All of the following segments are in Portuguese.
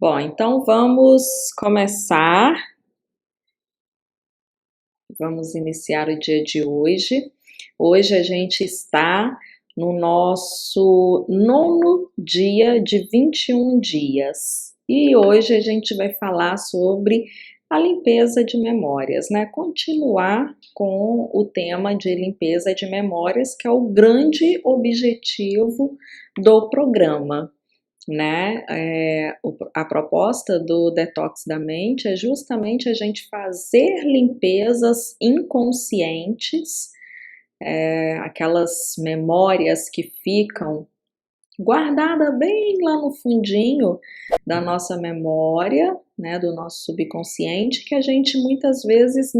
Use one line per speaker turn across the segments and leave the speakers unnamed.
Bom, então vamos começar, vamos iniciar o dia de hoje. Hoje a gente está no nosso nono dia de 21 dias. E hoje a gente vai falar sobre a limpeza de memórias, né? Continuar com o tema de limpeza de memórias, que é o grande objetivo do programa, né? A proposta do detox da mente é justamente a gente fazer limpezas inconscientes, aquelas memórias que ficam guardadas bem lá no fundinho da nossa memória, né, do nosso subconsciente, que a gente muitas vezes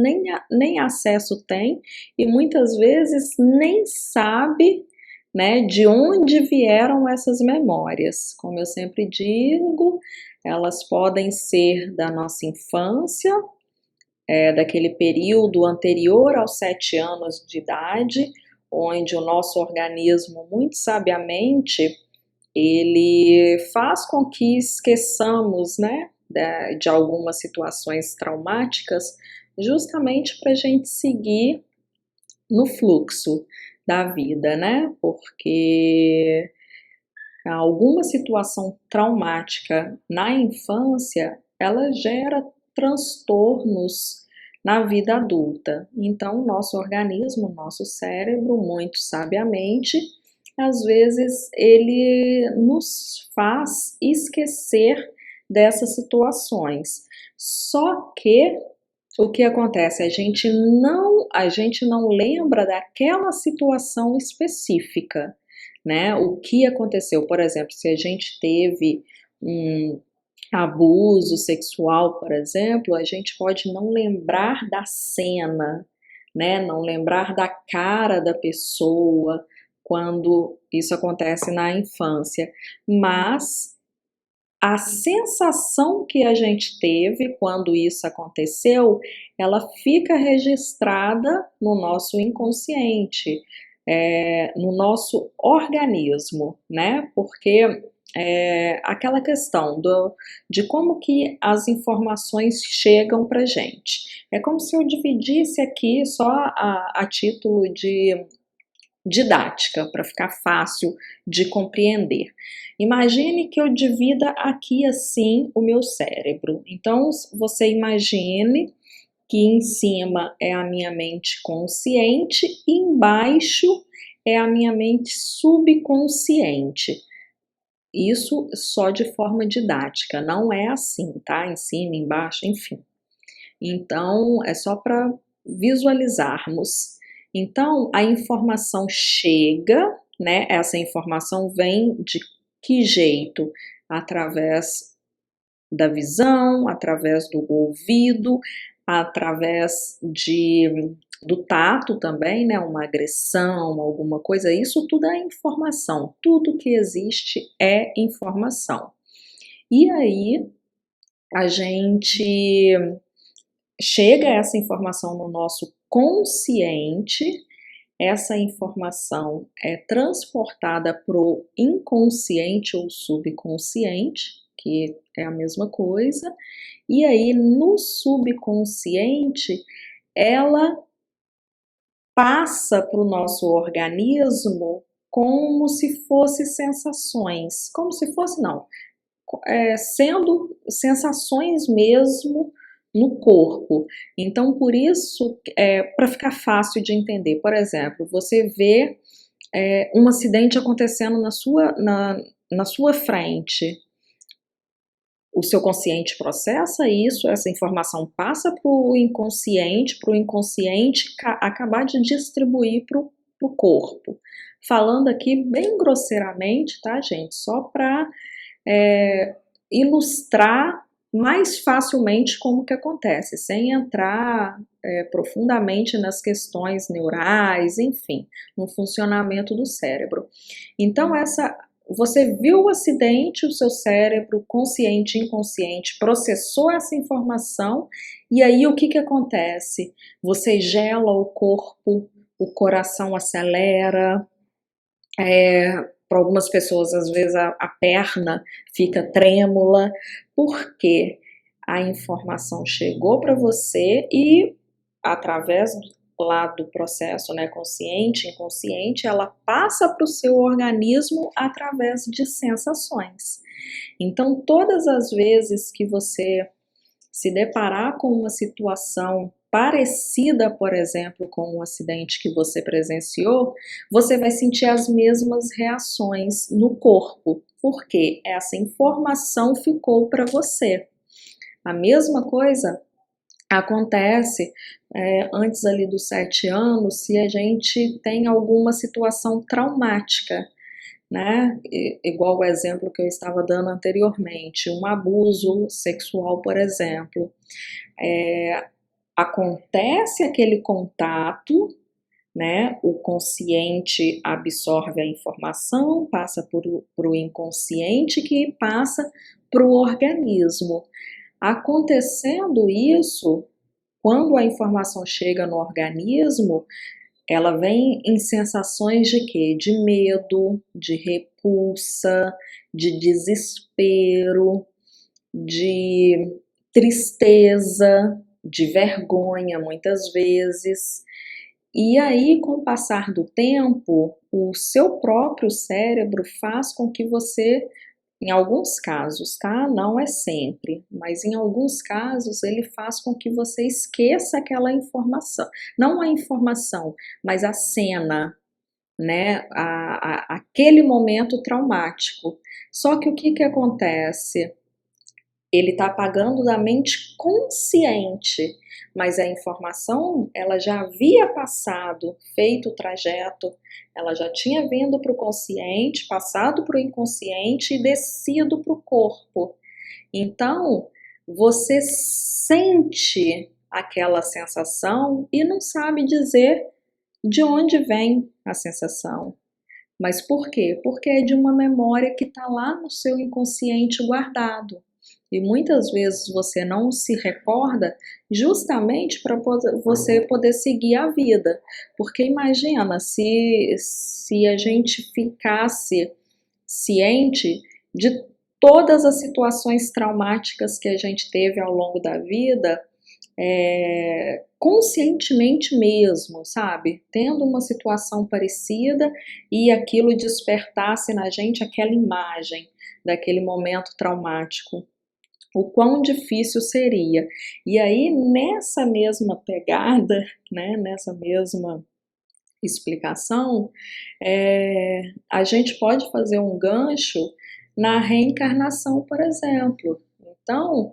nem acesso tem e muitas vezes nem sabe, né, de onde vieram essas memórias. Como eu sempre digo, elas podem ser da nossa infância, daquele período anterior aos 7 anos de idade, onde o nosso organismo, muito sabiamente, ele faz com que esqueçamos, né, de algumas situações traumáticas, justamente para a gente seguir no fluxo da vida, né? Porque alguma situação traumática na infância, ela gera transtornos na vida adulta. Então, nosso organismo, nosso cérebro, muito sabiamente, às vezes ele nos faz esquecer dessas situações. Só que o que acontece? A gente não lembra daquela situação específica, né? O que aconteceu, por exemplo, se a gente teve um abuso sexual, por exemplo, a gente pode não lembrar da cena, né? Não lembrar da cara da pessoa quando isso acontece na infância, mas a sensação que a gente teve quando isso aconteceu, ela fica registrada no nosso inconsciente, no nosso organismo, né? Porque aquela questão de como que as informações chegam para gente. É como se eu dividisse aqui só a título de didática, para ficar fácil de compreender. Imagine que eu divida aqui assim o meu cérebro. Então, você imagine que em cima é a minha mente consciente e embaixo é a minha mente subconsciente. Isso só de forma didática, não é assim, tá? Em cima, embaixo, enfim. Então, é só para visualizarmos. Então, a informação chega, né? Essa informação vem de que jeito? Através da visão, através do ouvido, através do tato também, né? Uma agressão, alguma coisa. Isso tudo é informação. Tudo que existe é informação. E aí, a gente chega essa informação no nosso consciente, essa informação é transportada para o inconsciente ou subconsciente, que é a mesma coisa, e aí no subconsciente ela passa para o nosso organismo como se fosse sensações, como se fosse não, sendo sensações mesmo no corpo. Então, por isso, para ficar fácil de entender, por exemplo, você vê um acidente acontecendo na sua frente. O seu consciente processa isso, essa informação passa para o inconsciente acabar de distribuir para o corpo. Falando aqui bem grosseiramente, tá, gente? Só para ilustrar mais facilmente como que acontece, sem entrar profundamente nas questões neurais, enfim, no funcionamento do cérebro. Então, você viu o acidente, o seu cérebro consciente e inconsciente processou essa informação, e aí o que acontece? Você gela o corpo, o coração acelera, Para algumas pessoas, às vezes, a perna fica trêmula, porque a informação chegou para você e, através lá do processo, né, consciente, inconsciente, ela passa para o seu organismo através de sensações. Então, todas as vezes que você se deparar com uma situação parecida, por exemplo, com um acidente que você presenciou, você vai sentir as mesmas reações no corpo, porque essa informação ficou para você. A mesma coisa acontece antes ali dos 7 anos, se a gente tem alguma situação traumática, né? Igual o exemplo que eu estava dando anteriormente, um abuso sexual, por exemplo. Acontece aquele contato, né? O consciente absorve a informação, passa para o inconsciente, que passa para o organismo. Acontecendo isso, quando a informação chega no organismo, ela vem em sensações de quê? De medo, de repulsa, de desespero, de tristeza, de vergonha, muitas vezes. E aí, com o passar do tempo, o seu próprio cérebro faz com que você, em alguns casos, tá? Não é sempre, mas em alguns casos ele faz com que você esqueça aquela informação. Não a informação, mas a cena, né? Aquele momento traumático. Só que o que acontece? Ele está apagando da mente consciente, mas a informação ela já havia passado, feito o trajeto, ela já tinha vindo para o consciente, passado para o inconsciente e descido para o corpo. Então, você sente aquela sensação e não sabe dizer de onde vem a sensação. Mas por quê? Porque é de uma memória que está lá no seu inconsciente guardado. E muitas vezes você não se recorda justamente para você poder seguir a vida. Porque imagina se a gente ficasse ciente de todas as situações traumáticas que a gente teve ao longo da vida, conscientemente mesmo, sabe? Tendo uma situação parecida e aquilo despertasse na gente aquela imagem daquele momento traumático. O quão difícil seria. E aí, nessa mesma pegada, né, nessa mesma explicação, a gente pode fazer um gancho na reencarnação, por exemplo. Então,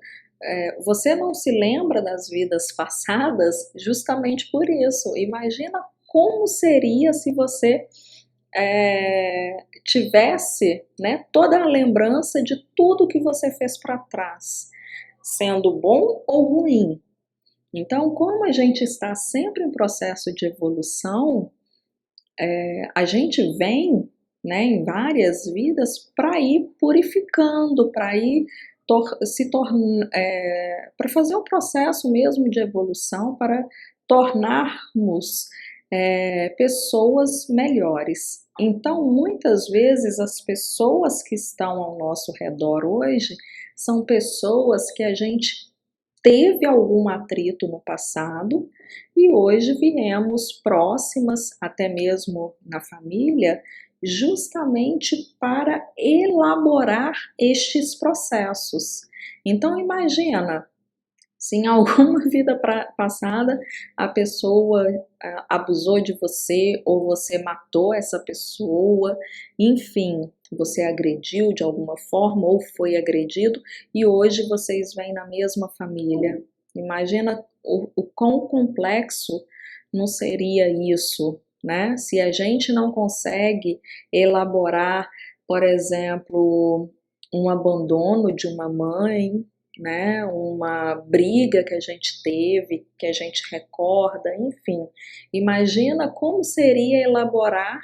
você não se lembra das vidas passadas justamente por isso. Imagina como seria se você tivesse, né, toda a lembrança de tudo que você fez para trás, sendo bom ou ruim. Então, como a gente está sempre em processo de evolução, a gente vem, né, em várias vidas para ir purificando, para ir para fazer um processo mesmo de evolução, para tornarmos pessoas melhores. Então, muitas vezes as pessoas que estão ao nosso redor hoje são pessoas que a gente teve algum atrito no passado e hoje viemos próximas, até mesmo na família, justamente para elaborar estes processos. Então imagina, se em alguma vida passada a pessoa abusou de você ou você matou essa pessoa, enfim, você agrediu de alguma forma ou foi agredido e hoje vocês vêm na mesma família. Imagina o quão complexo não seria isso, né? Se a gente não consegue elaborar, por exemplo, um abandono de uma mãe, né, uma briga que a gente teve, que a gente recorda, enfim. Imagina como seria elaborar,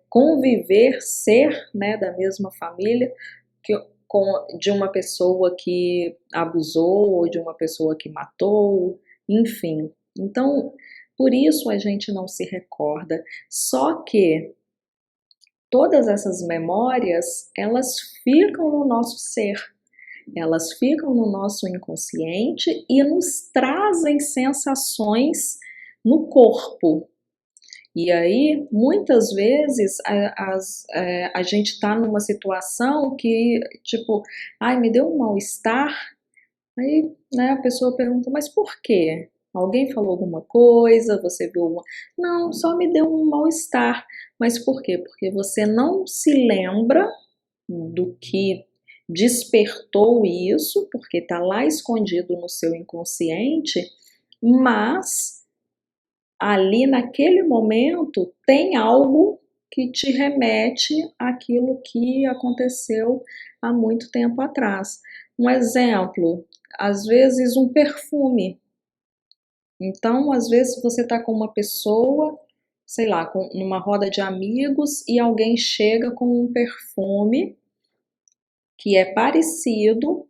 conviver, ser, né, da mesma família, de uma pessoa que abusou, ou de uma pessoa que matou, enfim. Então, por isso a gente não se recorda. Só que todas essas memórias, elas ficam no nosso ser, elas ficam no nosso inconsciente e nos trazem sensações no corpo. E aí, muitas vezes, a gente está numa situação que, tipo, ai, me deu um mal-estar. Aí, né, a pessoa pergunta, mas por quê? Alguém falou alguma coisa? Você viu alguma... Não, só me deu um mal-estar. Mas por quê? Porque você não se lembra do que despertou isso, porque está lá escondido no seu inconsciente, mas ali naquele momento tem algo que te remete àquilo que aconteceu há muito tempo atrás. Um exemplo, às vezes um perfume. Então, às vezes você está com uma pessoa, sei lá, numa roda de amigos e alguém chega com um perfume que é parecido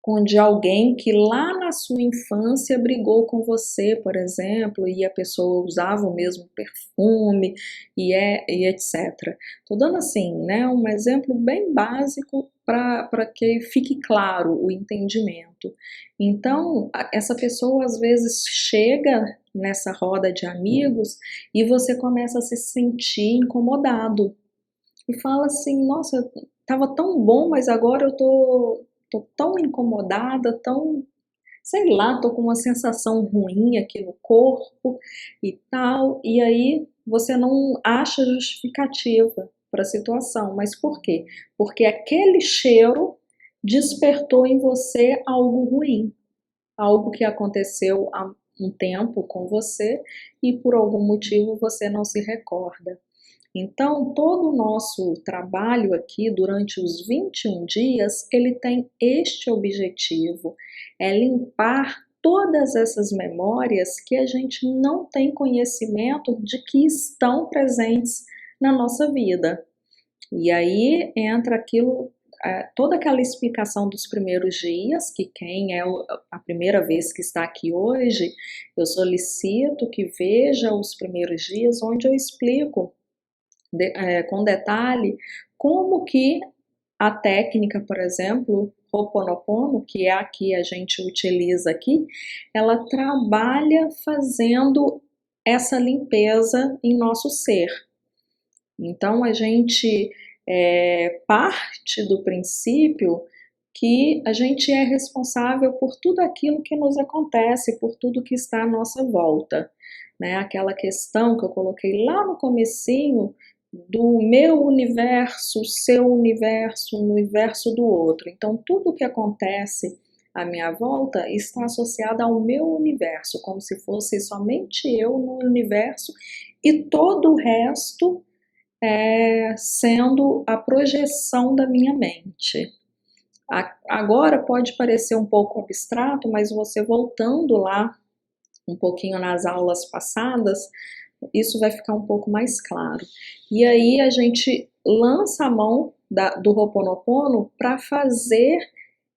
com de alguém que lá na sua infância brigou com você, por exemplo, e a pessoa usava o mesmo perfume e etc. Tô dando assim, né, um exemplo bem básico para que fique claro o entendimento. Então, essa pessoa às vezes chega nessa roda de amigos e você começa a se sentir incomodado e fala assim, nossa, tava tão bom, mas agora eu tô tão incomodada, tão, sei lá, tô com uma sensação ruim aqui no corpo e tal, e aí você não acha justificativa para a situação, mas por quê? Porque aquele cheiro despertou em você algo ruim, algo que aconteceu há um tempo com você e por algum motivo você não se recorda. Então, todo o nosso trabalho aqui durante os 21 dias, ele tem este objetivo, é limpar todas essas memórias que a gente não tem conhecimento de que estão presentes na nossa vida. E aí entra aquilo, toda aquela explicação dos primeiros dias, que quem é a primeira vez que está aqui hoje, eu solicito que veja os primeiros dias onde eu explico com detalhe como que a técnica, por exemplo, Ho'oponopono, que é a que a gente utiliza aqui, ela trabalha fazendo essa limpeza em nosso ser. Então a gente parte do princípio que a gente é responsável por tudo aquilo que nos acontece, por tudo que está à nossa volta, né? Aquela questão que eu coloquei lá no comecinho do meu universo, seu universo, o universo do outro. Então tudo que acontece à minha volta está associado ao meu universo, como se fosse somente eu no universo e todo o resto sendo a projeção da minha mente. Agora pode parecer um pouco abstrato, mas você voltando lá um pouquinho nas aulas passadas, isso vai ficar um pouco mais claro. E aí a gente lança a mão do Ho'oponopono para fazer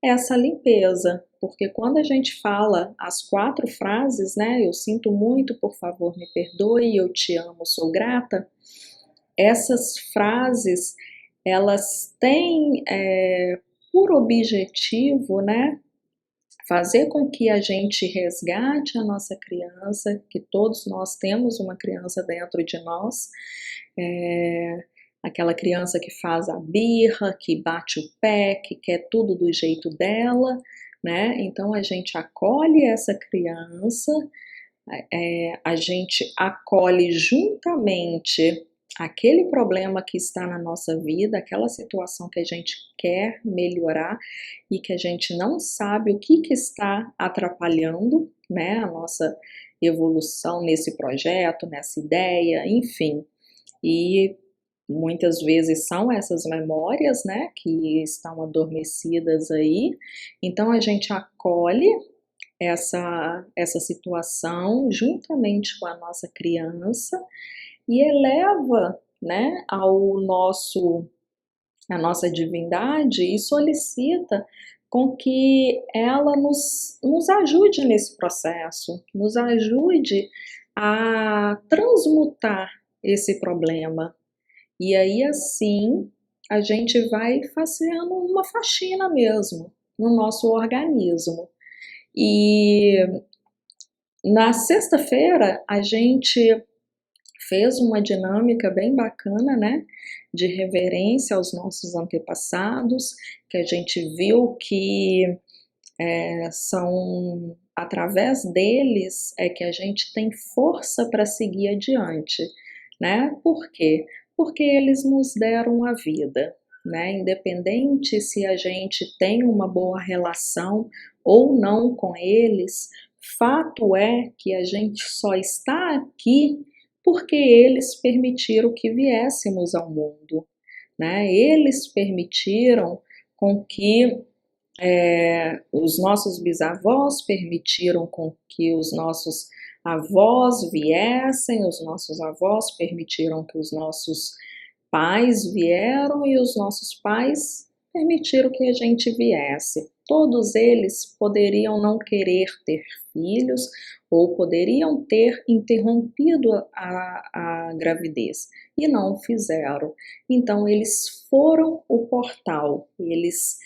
essa limpeza, porque quando a gente fala as 4 frases, né, eu sinto muito, por favor me perdoe, eu te amo, sou grata, essas frases, elas têm por objetivo, né, fazer com que a gente resgate a nossa criança, que todos nós temos uma criança dentro de nós, aquela criança que faz a birra, que bate o pé, que quer tudo do jeito dela, né? Então a gente acolhe essa criança, a gente acolhe juntamente aquele problema que está na nossa vida, aquela situação que a gente quer melhorar e que a gente não sabe o que está atrapalhando, né, a nossa evolução nesse projeto, nessa ideia, enfim. E muitas vezes são essas memórias, né, que estão adormecidas aí. Então a gente acolhe essa situação juntamente com a nossa criança e eleva, né, a nossa divindade e solicita com que ela nos ajude nesse processo, nos ajude a transmutar esse problema. E aí assim a gente vai fazendo uma faxina mesmo no nosso organismo. E na sexta-feira a gente fez uma dinâmica bem bacana, né, de reverência aos nossos antepassados, que a gente viu que são através deles é que a gente tem força para seguir adiante, né? Por quê? Porque eles nos deram a vida, né? Independente se a gente tem uma boa relação ou não com eles, fato é que a gente só está aqui porque eles permitiram que viéssemos ao mundo, né? Eles permitiram com que os nossos bisavós permitiram com que os nossos avós viessem, os nossos avós permitiram que os nossos pais vieram e os nossos pais permitiram que a gente viesse. Todos eles poderiam não querer ter filhos ou poderiam ter interrompido a gravidez e não o fizeram. Então, eles foram o portal, eles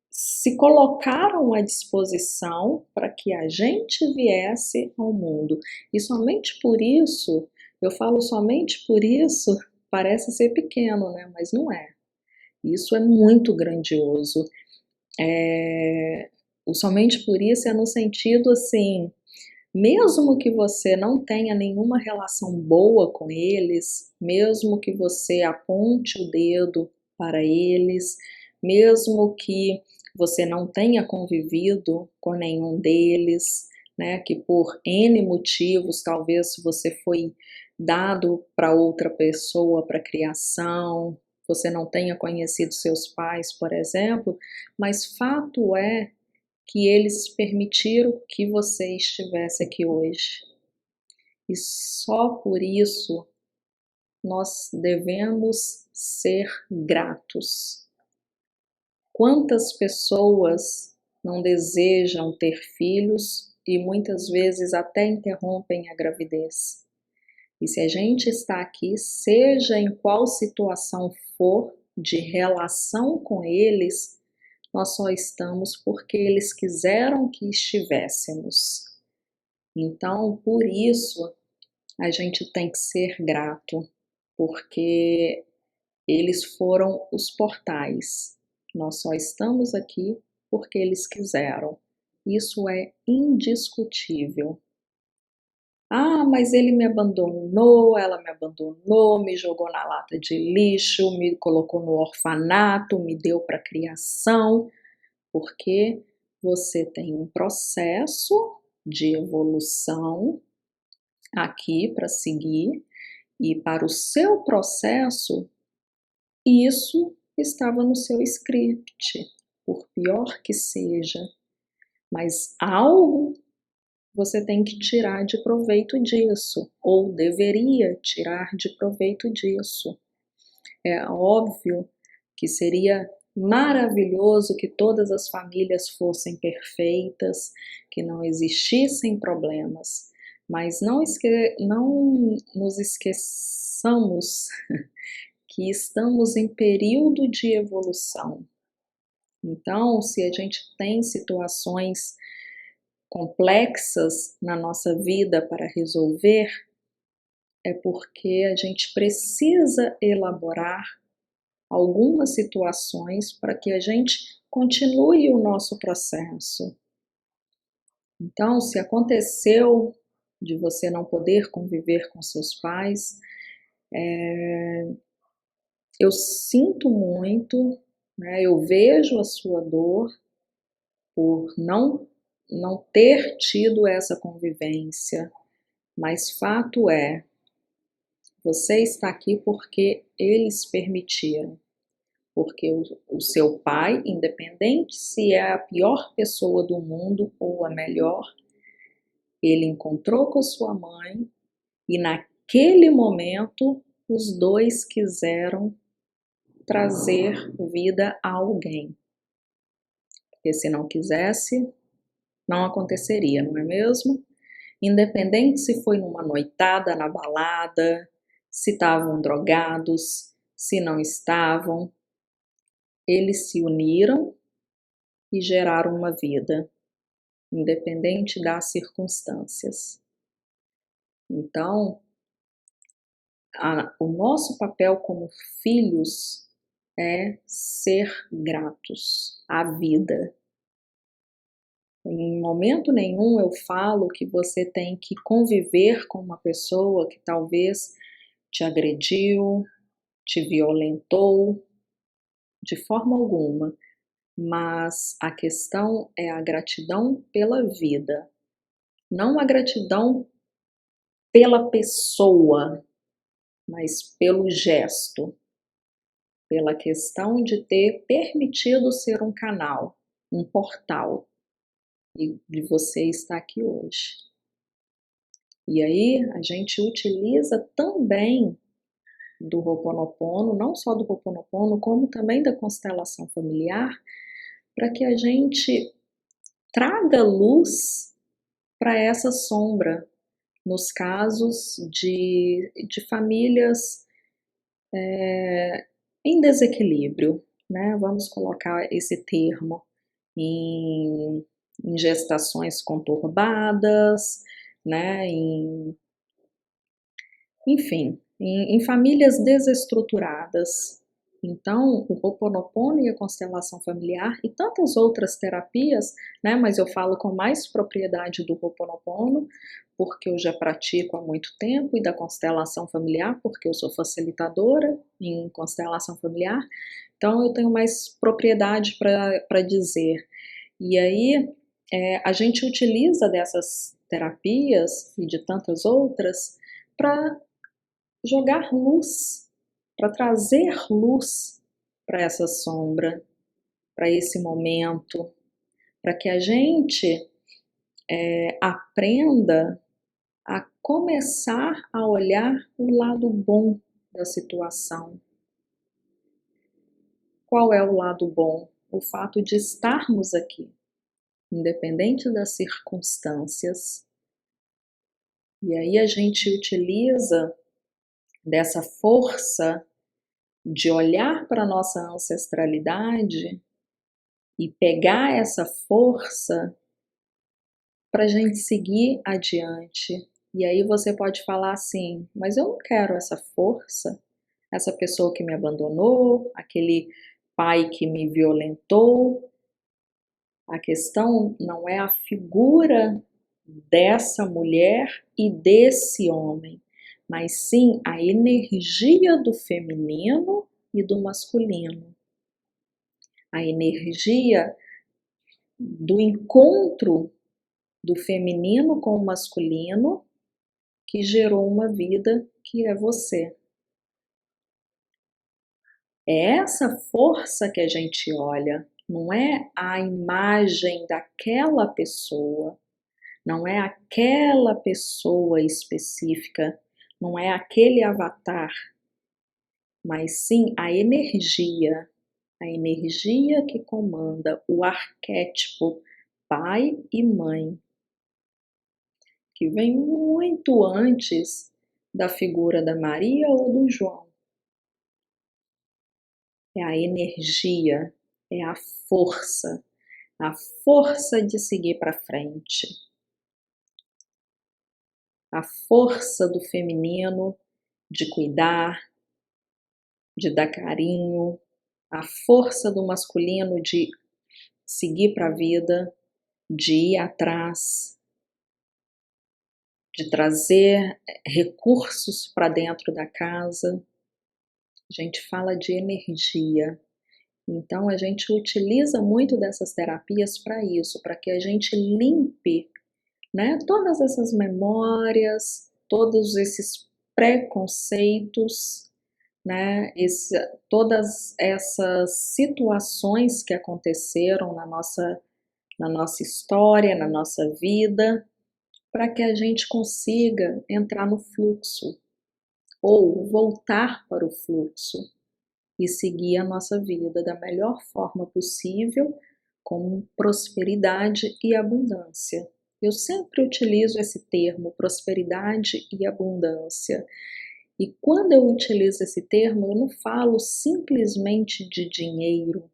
se colocaram à disposição para que a gente viesse ao mundo. E somente por isso, eu falo somente por isso, parece ser pequeno, né? Mas não é. Isso é muito grandioso. O somente por isso é no sentido assim, mesmo que você não tenha nenhuma relação boa com eles, mesmo que você aponte o dedo para eles, mesmo que você não tenha convivido com nenhum deles, né, que por N motivos talvez você foi dado para outra pessoa para criação, você não tenha conhecido seus pais, por exemplo, mas fato é que eles permitiram que você estivesse aqui hoje. E só por isso nós devemos ser gratos. Quantas pessoas não desejam ter filhos e muitas vezes até interrompem a gravidez? E se a gente está aqui, seja em qual situação for de relação com eles, nós só estamos porque eles quiseram que estivéssemos. Então, por isso, a gente tem que ser grato, porque eles foram os portais. Nós só estamos aqui porque eles quiseram. Isso é indiscutível. Ah, mas ele me abandonou, ela me abandonou, me jogou na lata de lixo, me colocou no orfanato, me deu para criação, porque você tem um processo de evolução aqui para seguir, e para o seu processo, isso estava no seu script, por pior que seja, mas algo você tem que tirar de proveito disso, ou deveria tirar de proveito disso. É óbvio que seria maravilhoso que todas as famílias fossem perfeitas, que não existissem problemas, mas não nos esqueçamos que estamos em período de evolução. Então, se a gente tem situações complexas na nossa vida para resolver, é porque a gente precisa elaborar algumas situações para que a gente continue o nosso processo. Então, se aconteceu de você não poder conviver com seus pais, eu sinto muito, né? Eu vejo a sua dor por não ter tido essa convivência, mas fato é, você está aqui porque eles permitiram. Porque o seu pai, independente se é a pior pessoa do mundo ou a melhor, ele encontrou com a sua mãe e naquele momento os dois quiseram trazer vida a alguém. Porque se não quisesse, não aconteceria, não é mesmo? Independente se foi numa noitada na balada, se estavam drogados, se não estavam, eles se uniram e geraram uma vida, independente das circunstâncias. Então, o nosso papel como filhos é ser gratos à vida. Em momento nenhum eu falo que você tem que conviver com uma pessoa que talvez te agrediu, te violentou, de forma alguma. Mas a questão é a gratidão pela vida, não a gratidão pela pessoa, mas pelo gesto, pela questão de ter permitido ser um canal, um portal, e de você estar aqui hoje. E aí a gente utiliza também do Ho'oponopono, não só do Ho'oponopono, como também da constelação familiar, para que a gente traga luz para essa sombra, nos casos de famílias em desequilíbrio, né? Vamos colocar esse termo em gestações conturbadas, né? Enfim, em famílias desestruturadas. Então, o Ho'oponopono e a constelação familiar e tantas outras terapias, né? Mas eu falo com mais propriedade do Ho'oponopono, porque eu já pratico há muito tempo, e da constelação familiar, porque eu sou facilitadora em constelação familiar. Então, eu tenho mais propriedade para dizer. E aí, a gente utiliza dessas terapias e de tantas outras para jogar luz, para trazer luz para essa sombra, para esse momento, para que a gente aprenda a começar a olhar o lado bom da situação. Qual é o lado bom? O fato de estarmos aqui, independente das circunstâncias. E aí a gente utiliza dessa força de olhar para a nossa ancestralidade e pegar essa força para a gente seguir adiante. E aí você pode falar assim, mas eu não quero essa força, essa pessoa que me abandonou, aquele pai que me violentou. A questão não é a figura dessa mulher e desse homem, mas sim a energia do feminino e do masculino. A energia do encontro do feminino com o masculino que gerou uma vida que é você. É essa força que a gente olha, não é a imagem daquela pessoa, não é aquela pessoa específica, não é aquele avatar, mas sim a energia que comanda o arquétipo pai e mãe, que vem muito antes da figura da Maria ou do João. É a energia, é a força de seguir para frente, a força do feminino de cuidar, de dar carinho, a força do masculino de seguir para a vida, de ir atrás, de trazer recursos para dentro da casa. A gente fala de energia. Então a gente utiliza muito dessas terapias para isso, para que a gente limpe, né, todas essas memórias, todos esses preconceitos, né, todas essas situações que aconteceram na nossa história, na nossa vida, para que a gente consiga entrar no fluxo ou voltar para o fluxo e seguir a nossa vida da melhor forma possível, com prosperidade e abundância. Eu sempre utilizo esse termo, prosperidade e abundância. E quando eu utilizo esse termo, eu não falo simplesmente de dinheiro,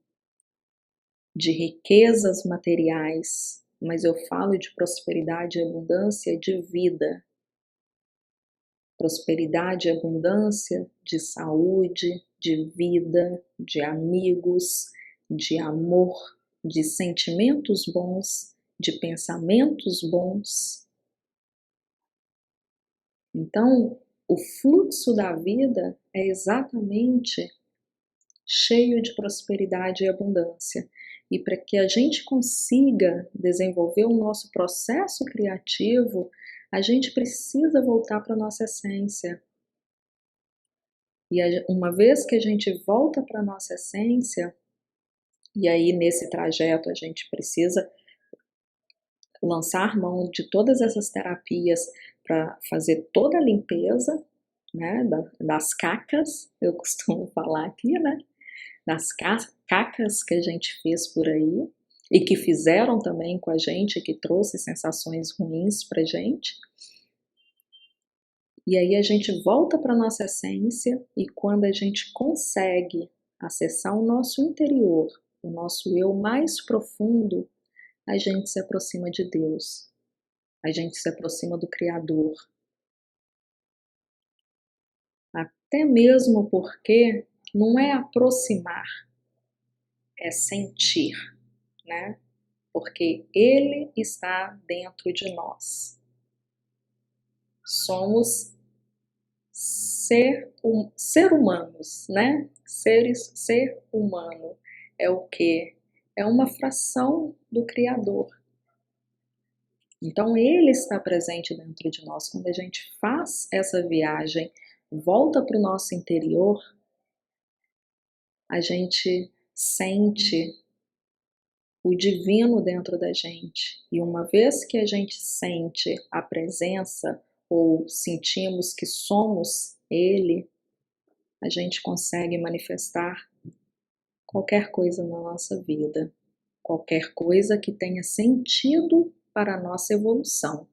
de riquezas materiais, mas eu falo de prosperidade e abundância de vida. Prosperidade e abundância de saúde, de vida, de amigos, de amor, de sentimentos bons, de pensamentos bons. Então, o fluxo da vida é exatamente cheio de prosperidade e abundância. E para que a gente consiga desenvolver o nosso processo criativo, a gente precisa voltar para a nossa essência. E uma vez que a gente volta para a nossa essência, e aí nesse trajeto a gente precisa lançar mão de todas essas terapias para fazer toda a limpeza, né, das cacas, eu costumo falar aqui, né, das cacas que a gente fez por aí e que fizeram também com a gente, que trouxe sensações ruins pra gente. E aí a gente volta para nossa essência e quando a gente consegue acessar o nosso interior, o nosso eu mais profundo, a gente se aproxima de Deus, a gente se aproxima do Criador. Até mesmo porque não é aproximar, é sentir, né? Porque Ele está dentro de nós. Somos ser humanos, né? Ser humano é o quê? É uma fração do Criador. Então Ele está presente dentro de nós. Quando a gente faz essa viagem, volta para o nosso interior, a gente sente o divino dentro da gente. E uma vez que a gente sente a presença ou sentimos que somos Ele, a gente consegue manifestar qualquer coisa na nossa vida, qualquer coisa que tenha sentido para a nossa evolução.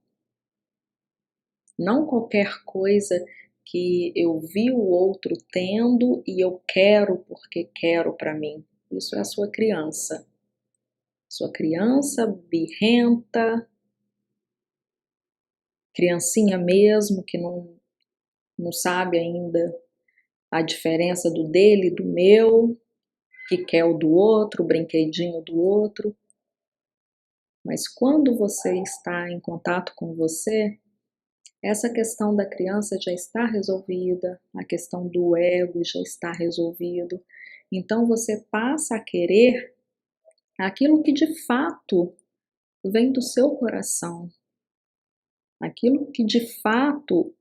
Não qualquer coisa que eu vi o outro tendo e eu quero porque quero para mim. Isso é a sua criança. Sua criança birrenta, criancinha mesmo, que não sabe ainda a diferença do dele e do meu, que quer o do outro, o brinquedinho do outro. Mas quando você está em contato com você, essa questão da criança já está resolvida, a questão do ego já está resolvido. Então você passa a querer aquilo que de fato vem do seu coração, aquilo que de fato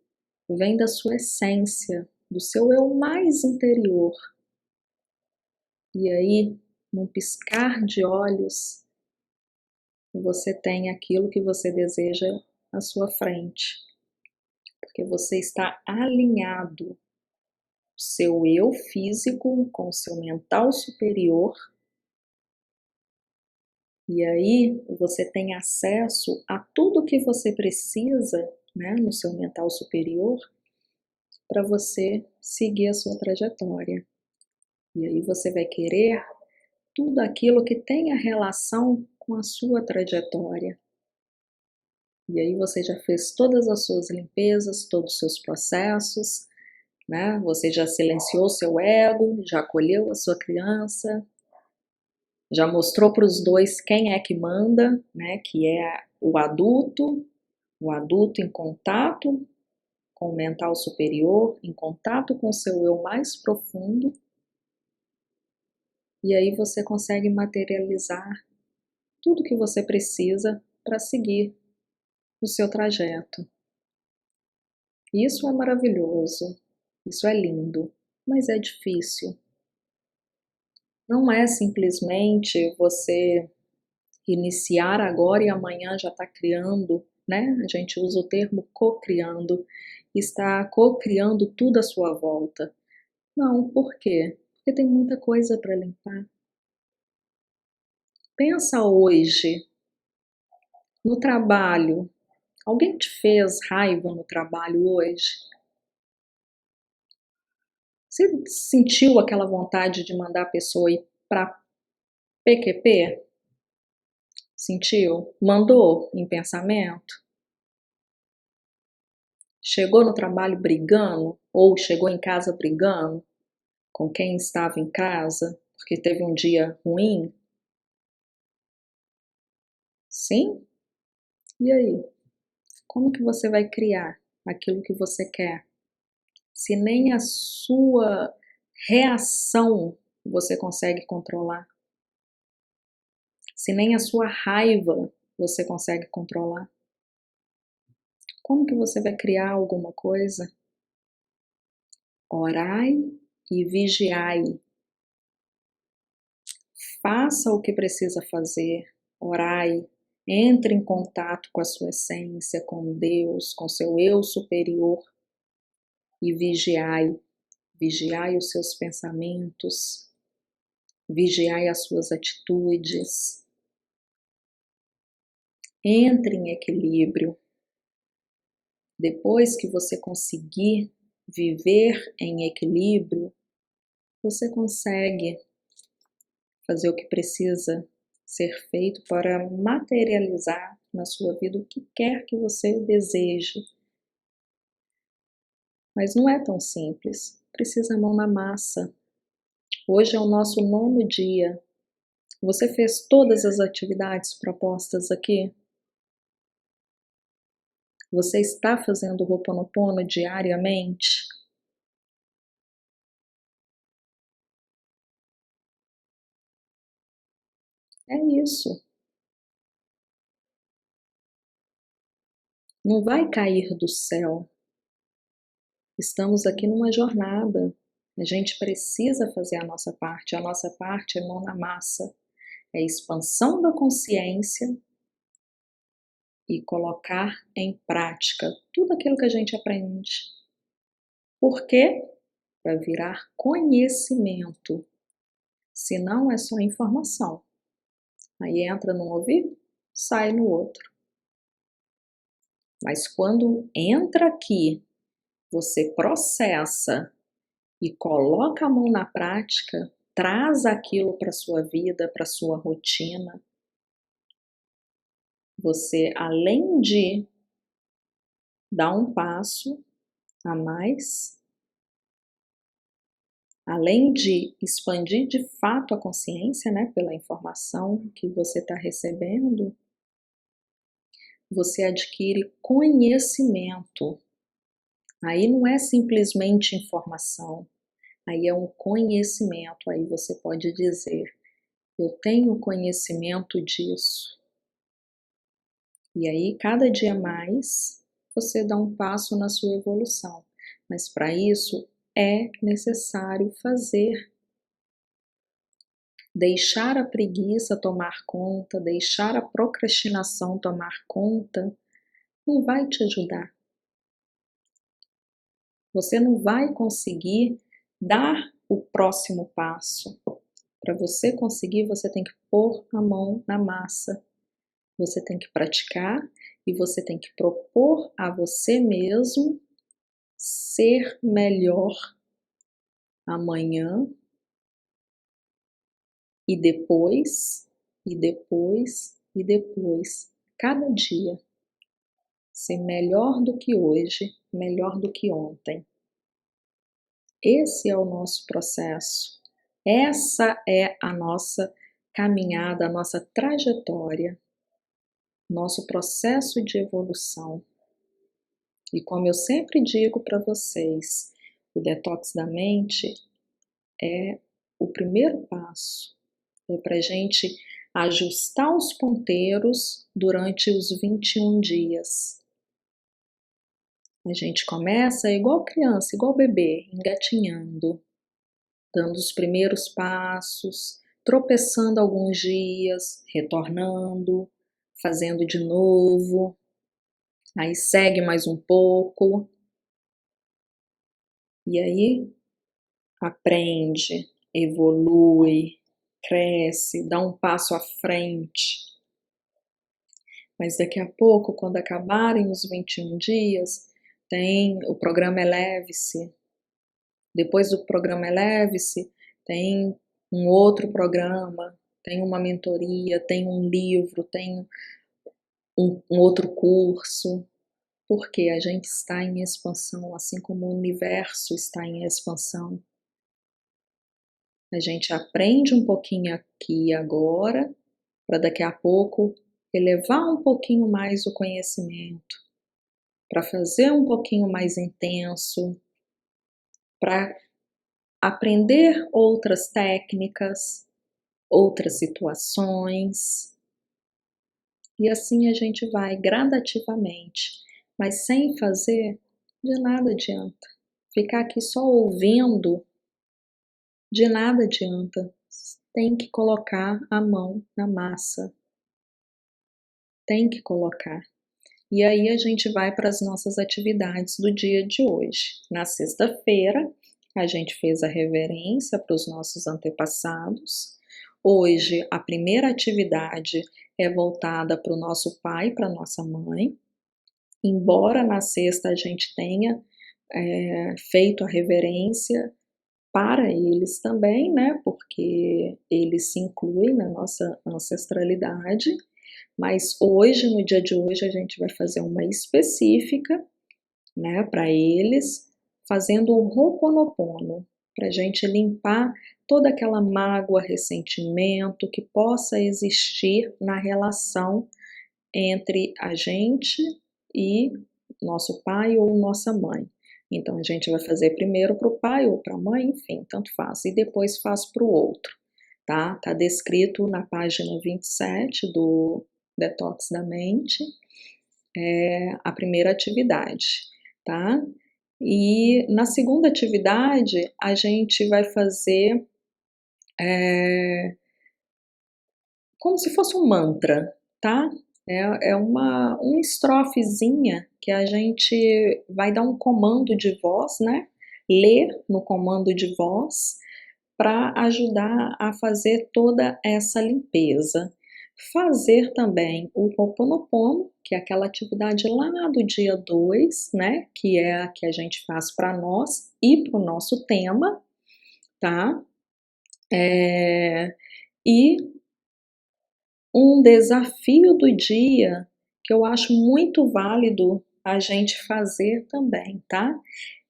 vem da sua essência, do seu eu mais interior. E aí, num piscar de olhos, você tem aquilo que você deseja à sua frente. Porque você está alinhado, seu eu físico com o seu mental superior. E aí você tem acesso a tudo que você precisa, né, no seu mental superior para você seguir a sua trajetória. E aí você vai querer tudo aquilo que tenha relação com a sua trajetória. E aí você já fez todas as suas limpezas, todos os seus processos, né? Você já silenciou seu ego, já acolheu a sua criança, já mostrou para os dois quem é que manda, né? Que é o adulto em contato com o mental superior, em contato com o seu eu mais profundo. E aí você consegue materializar tudo que você precisa para seguir o seu trajeto. Isso é maravilhoso, isso é lindo, mas é difícil. Não é simplesmente você iniciar agora e amanhã já está criando, né? A gente usa o termo co-criando, está co-criando tudo à sua volta. Não, por quê? Porque tem muita coisa para limpar. Pensa hoje, no trabalho. Alguém te fez raiva no trabalho hoje? Você sentiu aquela vontade de mandar a pessoa ir para PQP? Sentiu? Mandou em pensamento? Chegou no trabalho brigando? Ou chegou em casa brigando com quem estava em casa porque teve um dia ruim? Sim? E aí? Como que você vai criar aquilo que você quer? Se nem a sua reação você consegue controlar, se nem a sua raiva você consegue controlar, como que você vai criar alguma coisa? Orai e vigiai. Faça o que precisa fazer, orai, entre em contato com a sua essência, com Deus, com seu eu superior e vigiai. Vigiai os seus pensamentos, vigiai as suas atitudes. Entre em equilíbrio. Depois que você conseguir viver em equilíbrio, você consegue fazer o que precisa ser feito para materializar na sua vida o que quer que você deseje. Mas não é tão simples, precisa mão na massa. Hoje é o nosso 9º dia. Você fez todas as atividades propostas aqui? Você está fazendo o Ho'oponopono diariamente? É isso. Não vai cair do céu. Estamos aqui numa jornada. A gente precisa fazer a nossa parte. A nossa parte é mão na massa. É expansão da consciência e colocar em prática tudo aquilo que a gente aprende. Por quê? Para virar conhecimento. Senão é só informação. Aí entra num ouvido, sai no outro. Mas quando entra aqui, você processa e coloca a mão na prática, traz aquilo para sua vida, para sua rotina. Você, além de dar um passo a mais, além de expandir de fato a consciência, né, pela informação que você está recebendo, você adquire conhecimento. Aí não é simplesmente informação, aí é um conhecimento. Aí você pode dizer: eu tenho conhecimento disso. E aí, cada dia mais, você dá um passo na sua evolução. Mas para isso é necessário fazer. Deixar a preguiça tomar conta, deixar a procrastinação tomar conta, não vai te ajudar. Você não vai conseguir dar o próximo passo. Para você conseguir, você tem que pôr a mão na massa. Você tem que praticar e você tem que propor a você mesmo ser melhor amanhã e depois, e depois, e depois, cada dia. Ser melhor do que hoje, melhor do que ontem. Esse é o nosso processo. Essa é a nossa caminhada, a nossa trajetória, nosso processo de evolução. E como eu sempre digo para vocês, o detox da mente é o primeiro passo. É para a gente ajustar os ponteiros durante os 21 dias. A gente começa igual criança, igual bebê, engatinhando, dando os primeiros passos, tropeçando alguns dias, retornando, fazendo de novo, aí segue mais um pouco, e aí aprende, evolui, cresce, dá um passo à frente. Mas daqui a pouco, quando acabarem os 21 dias, tem o programa Eleve-se. Depois do programa Eleve-se, tem um outro programa, tem uma mentoria, tem um livro, tem um outro curso, porque a gente está em expansão, assim como o universo está em expansão. A gente aprende um pouquinho aqui e agora, para daqui a pouco elevar um pouquinho mais o conhecimento, para fazer um pouquinho mais intenso, para aprender outras técnicas, outras situações, e assim a gente vai gradativamente, mas sem fazer, de nada adianta. Ficar aqui só ouvindo, de nada adianta. Tem que colocar a mão na massa, tem que colocar. E aí a gente vai para as nossas atividades do dia de hoje. Na sexta-feira, a gente fez a reverência para os nossos antepassados. Hoje, a primeira atividade é voltada para o nosso pai, para a nossa mãe. Embora na sexta a gente tenha feito a reverência para eles também, né? Porque eles se incluem na nossa ancestralidade. Mas hoje, no dia de hoje, a gente vai fazer uma específica, né, para eles, fazendo o Ho'oponopono, para a gente limpar toda aquela mágoa, ressentimento que possa existir na relação entre a gente e nosso pai ou nossa mãe. Então a gente vai fazer primeiro para o pai ou para a mãe, enfim, tanto faz, e depois faz para o outro, tá? Tá descrito na página 27 do Detox da Mente, a primeira atividade, tá? E na segunda atividade a gente vai fazer como se fosse um mantra, tá? É uma estrofezinha que a gente vai dar um comando de voz, né? Ler no comando de voz para ajudar a fazer toda essa limpeza. Fazer também o Ho'oponopono, que é aquela atividade lá do dia 2, né? Que é a que a gente faz para nós e para o nosso tema, tá? E um desafio do dia que eu acho muito válido a gente fazer também, tá?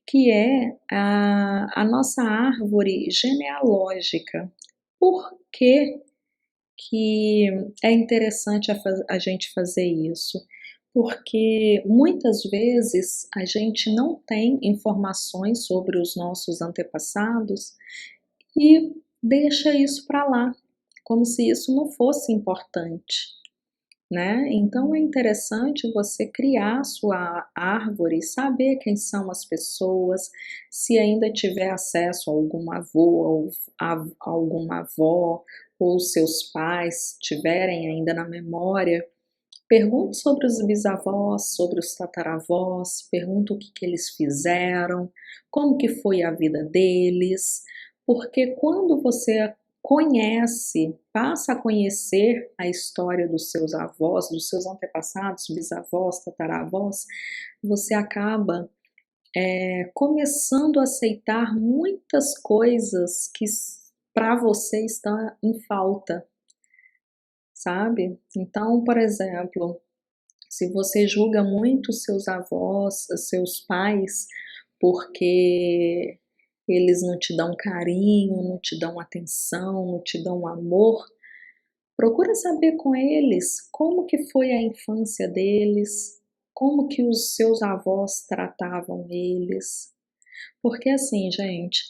Que é a nossa árvore genealógica. Por que é interessante a gente fazer isso? Porque muitas vezes a gente não tem informações sobre os nossos antepassados e deixa isso para lá, como se isso não fosse importante, né? Então é interessante você criar a sua árvore, saber quem são as pessoas, se ainda tiver acesso a algum avô ou a alguma avó, ou seus pais tiverem ainda na memória, pergunte sobre os bisavós, sobre os tataravós, pergunta o que eles fizeram, como que foi a vida deles, porque quando você conhece, passa a conhecer a história dos seus avós, dos seus antepassados, bisavós, tataravós, você acaba começando a aceitar muitas coisas que para você está em falta, sabe? Então, por exemplo, se você julga muito seus avós, seus pais, porque eles não te dão carinho, não te dão atenção, não te dão amor, procura saber com eles como que foi a infância deles, como que os seus avós tratavam eles. Porque assim, gente,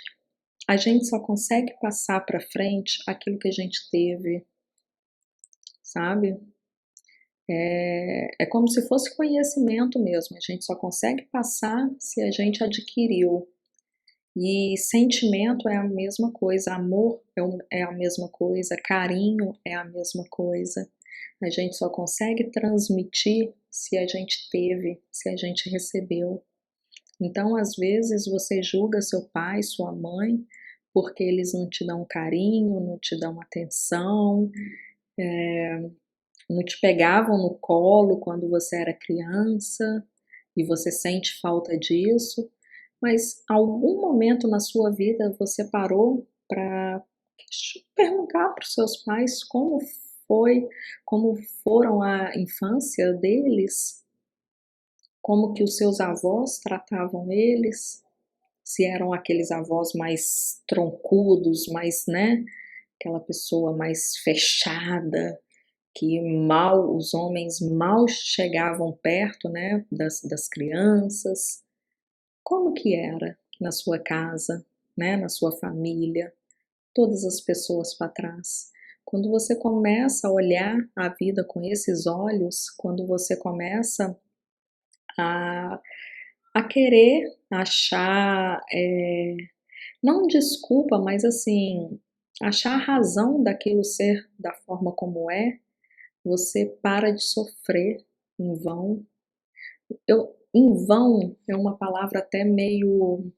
a gente só consegue passar para frente aquilo que a gente teve, sabe? É como se fosse conhecimento mesmo, a gente só consegue passar se a gente adquiriu. E sentimento é a mesma coisa, amor é a mesma coisa, carinho é a mesma coisa. A gente só consegue transmitir se a gente teve, se a gente recebeu. Então, às vezes, você julga seu pai, sua mãe, porque eles não te dão carinho, não te dão atenção, não te pegavam no colo quando você era criança e você sente falta disso, mas algum momento na sua vida você parou para perguntar para os seus pais foi, como foram a infância deles? Como que os seus avós tratavam eles? Se eram aqueles avós mais troncudos, mais, né, aquela pessoa mais fechada, que os homens mal chegavam perto, né, das crianças. Como que era na sua casa, né, na sua família, todas as pessoas para trás? Quando você começa a olhar a vida com esses olhos, quando você começa a, a querer achar, não desculpa, mas assim, achar a razão daquilo ser da forma como é, você para de sofrer em vão. Em vão é uma palavra até meio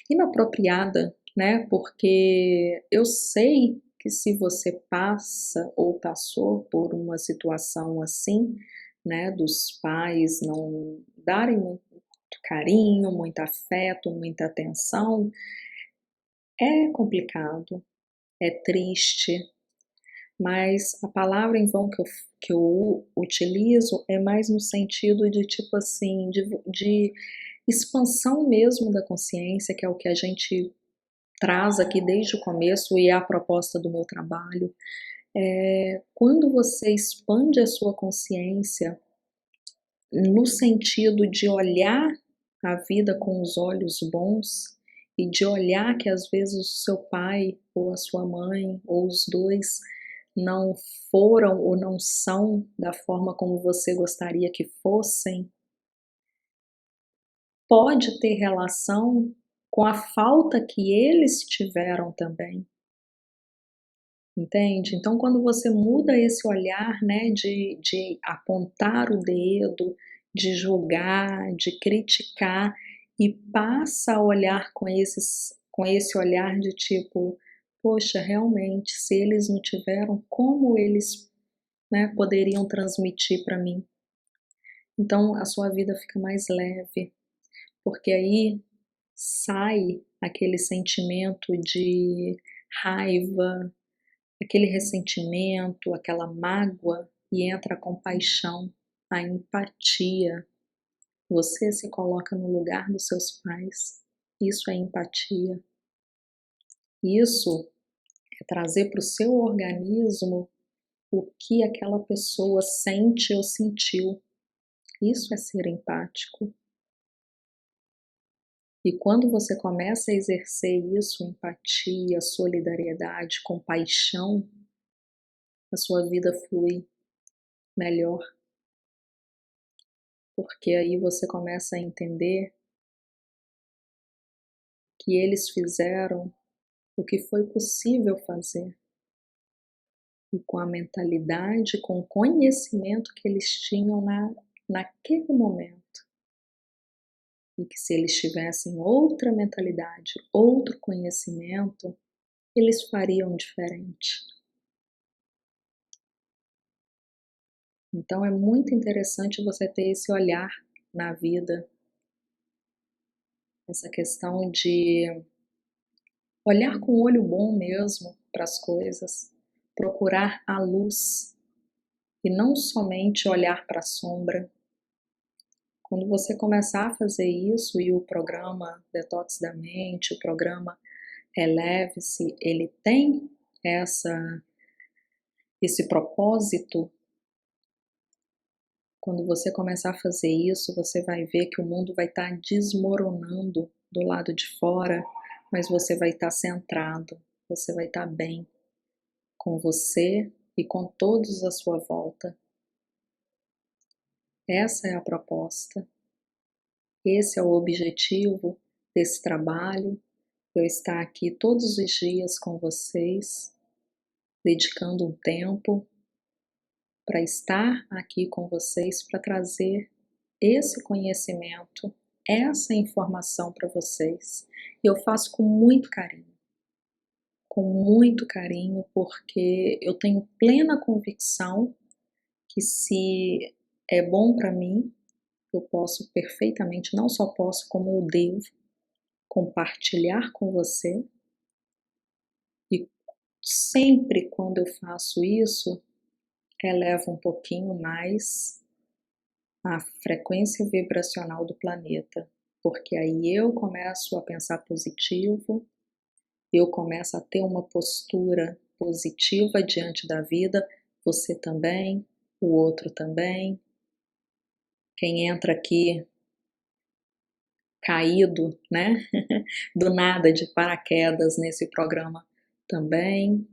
inapropriada, né? Porque eu sei que se você passa ou passou por uma situação assim, né, dos pais não darem muito carinho, muito afeto, muita atenção, é complicado, é triste, mas a palavra em vão que eu utilizo é mais no sentido de tipo assim, de expansão mesmo da consciência, que é o que a gente traz aqui desde o começo e é a proposta do meu trabalho. Quando você expande a sua consciência no sentido de olhar a vida com os olhos bons e de olhar que às vezes o seu pai ou a sua mãe ou os dois não foram ou não são da forma como você gostaria que fossem, pode ter relação com a falta que eles tiveram também. Entende? Então, quando você muda esse olhar, né, de apontar o dedo, de julgar, de criticar, e passa a olhar com esse olhar de tipo, poxa, realmente, se eles não tiveram, como eles, né, poderiam transmitir para mim? Então, a sua vida fica mais leve, porque aí sai aquele sentimento de raiva, aquele ressentimento, aquela mágoa e entra a compaixão, a empatia. Você se coloca no lugar dos seus pais. Isso é empatia. Isso é trazer para o seu organismo o que aquela pessoa sente ou sentiu. Isso é ser empático. E quando você começa a exercer isso, empatia, solidariedade, compaixão, a sua vida flui melhor. Porque aí você começa a entender que eles fizeram o que foi possível fazer e com a mentalidade, com o conhecimento que eles tinham naquele momento. E que se eles tivessem outra mentalidade, outro conhecimento, eles fariam diferente. Então é muito interessante você ter esse olhar na vida, essa questão de olhar com o olho bom mesmo para as coisas, procurar a luz e não somente olhar para a sombra. Quando você começar a fazer isso e o programa Detox da Mente, o programa Eleve-se, ele tem esse propósito. Quando você começar a fazer isso, você vai ver que o mundo vai estar desmoronando do lado de fora, mas você vai estar centrado, você vai estar bem com você e com todos à sua volta. Essa é a proposta. Esse é o objetivo desse trabalho, eu estar aqui todos os dias com vocês, dedicando um tempo para estar aqui com vocês, para trazer esse conhecimento, essa informação para vocês. E eu faço com muito carinho, porque eu tenho plena convicção que se é bom para mim, eu posso perfeitamente, não só posso, como eu devo compartilhar com você, e sempre quando eu faço isso, eleva um pouquinho mais a frequência vibracional do planeta, porque aí eu começo a pensar positivo, eu começo a ter uma postura positiva diante da vida, você também, o outro também. Quem entra aqui caído, né, do nada, de paraquedas nesse programa também.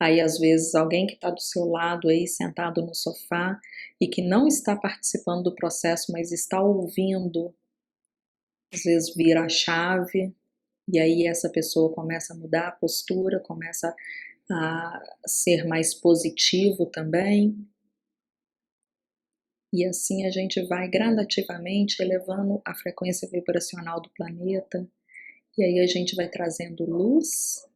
Aí às vezes alguém que está do seu lado aí sentado no sofá e que não está participando do processo, mas está ouvindo, às vezes vira a chave e aí essa pessoa começa a mudar a postura, começa a ser mais positivo também. E assim a gente vai gradativamente elevando a frequência vibracional do planeta, e aí a gente vai trazendo luz,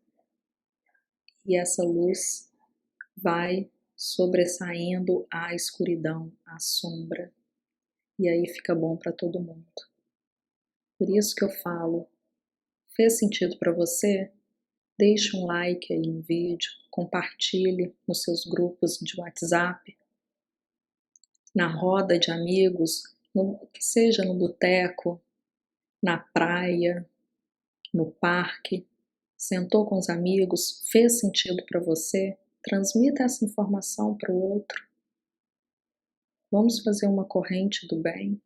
e essa luz vai sobressaindo a escuridão, a sombra, e aí fica bom para todo mundo. Por isso que eu falo, fez sentido para você? Deixe um like aí no vídeo, compartilhe nos seus grupos de WhatsApp, na roda de amigos, que seja no boteco, na praia, no parque, sentou com os amigos, fez sentido para você, transmita essa informação para o outro. Vamos fazer uma corrente do bem,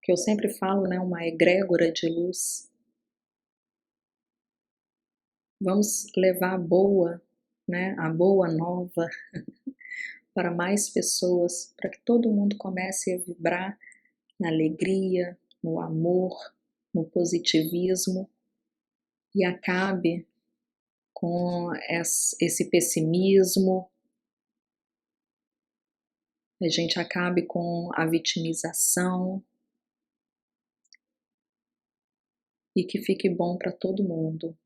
que eu sempre falo, né, uma egrégora de luz. Vamos levar a boa, né, a boa nova para mais pessoas, para que todo mundo comece a vibrar na alegria, no amor, no positivismo e acabe com esse pessimismo, a gente acabe com a vitimização e que fique bom para todo mundo.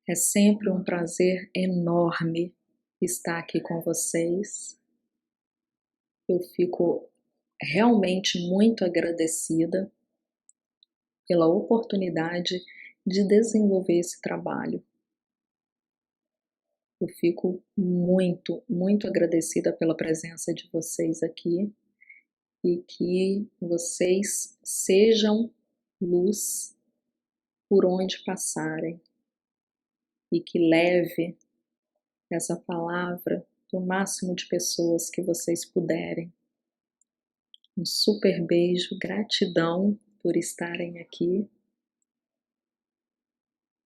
É sempre um prazer enorme estar aqui com vocês. Eu fico realmente muito agradecida pela oportunidade de desenvolver esse trabalho. Eu fico muito, muito agradecida pela presença de vocês aqui e que vocês sejam luz por onde passarem e que leve essa palavra para o máximo de pessoas que vocês puderem. Um super beijo, gratidão por estarem aqui.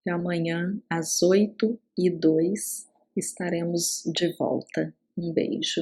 E amanhã, às 8h02, estaremos de volta. Um beijo.